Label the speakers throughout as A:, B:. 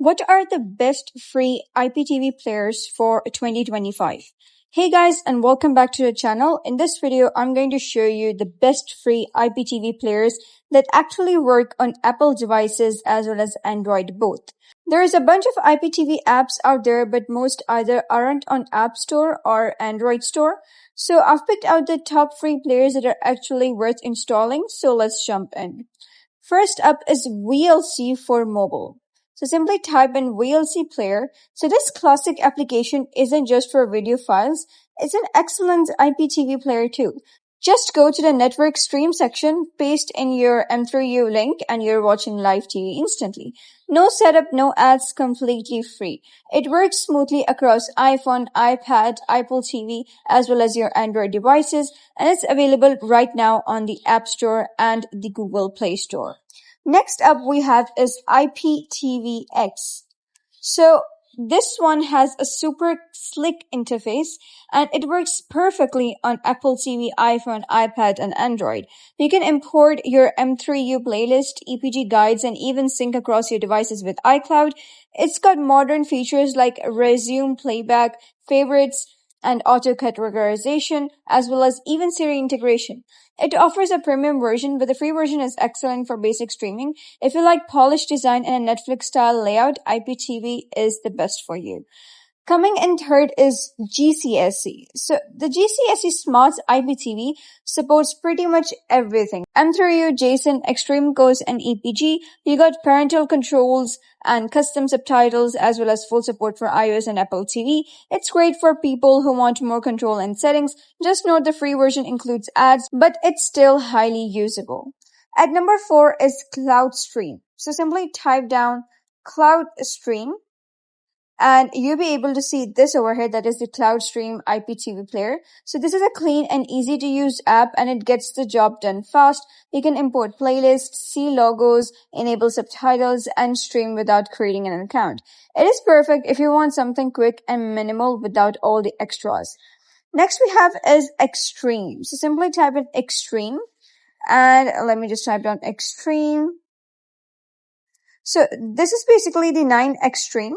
A: What are the best free IPTV players for 2025? Hey guys, and welcome back to the channel. In this video, I'm going to show you the best free IPTV players that actually work on Apple devices as well as Android both. There is a bunch of IPTV apps out there, but most either aren't on App Store or Android Store. So I've picked out the top free players that are actually worth installing. So let's jump in. First up is VLC for mobile. So simply type in VLC player. So this classic application isn't just for video files. It's an excellent IPTV player too. Just go to the network stream section, paste in your M3U link, and you're watching live TV instantly. No setup, no ads, completely free. It works smoothly across iPhone, iPad, Apple TV, as well as your Android devices, and it's available right now on the App Store and the Google Play Store. Next up we have is IPTVX. So this one has a super slick interface and it works perfectly on Apple TV, iPhone, iPad, and Android. You can import your M3U playlist, EPG guides, and even sync across your devices with iCloud. It's got modern features like resume playback, favorites, and auto categorization, as well as even Siri integration. It offers a premium version, but the free version is excellent for basic streaming. If you like polished design and a Netflix-style layout, IPTV is the best for you. Coming in third is GSE. So the GSE Smart IPTV supports pretty much everything. M3U, JSON, Extreme Codes, and EPG. You got parental controls and custom subtitles as well as full support for iOS and Apple TV. It's great for people who want more control and settings. Just note the free version includes ads, but it's still highly usable. At number 4 is Cloud Stream. So simply type down Cloud Stream, and you'll be able to see this over here, that is the Cloud Stream IPTV player. So this is a clean and easy to use app and it gets the job done fast. You can import playlists, see logos, enable subtitles, and stream without creating an account. It is perfect if you want something quick and minimal without all the extras. Next we have is Extreme. So simply type in Extreme, and let me just type down Extreme. So this is basically the 9 Extreme.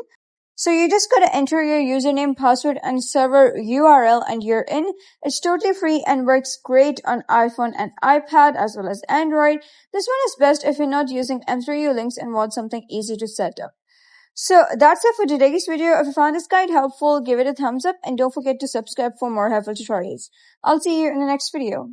A: So you just gotta enter your username, password, and server URL and you're in. It's totally free and works great on iPhone and iPad as well as Android. This one is best if you're not using M3U links and want something easy to set up. So that's it for today's video. If you found this guide helpful, give it a thumbs up and don't forget to subscribe for more helpful tutorials. I'll see you in the next video.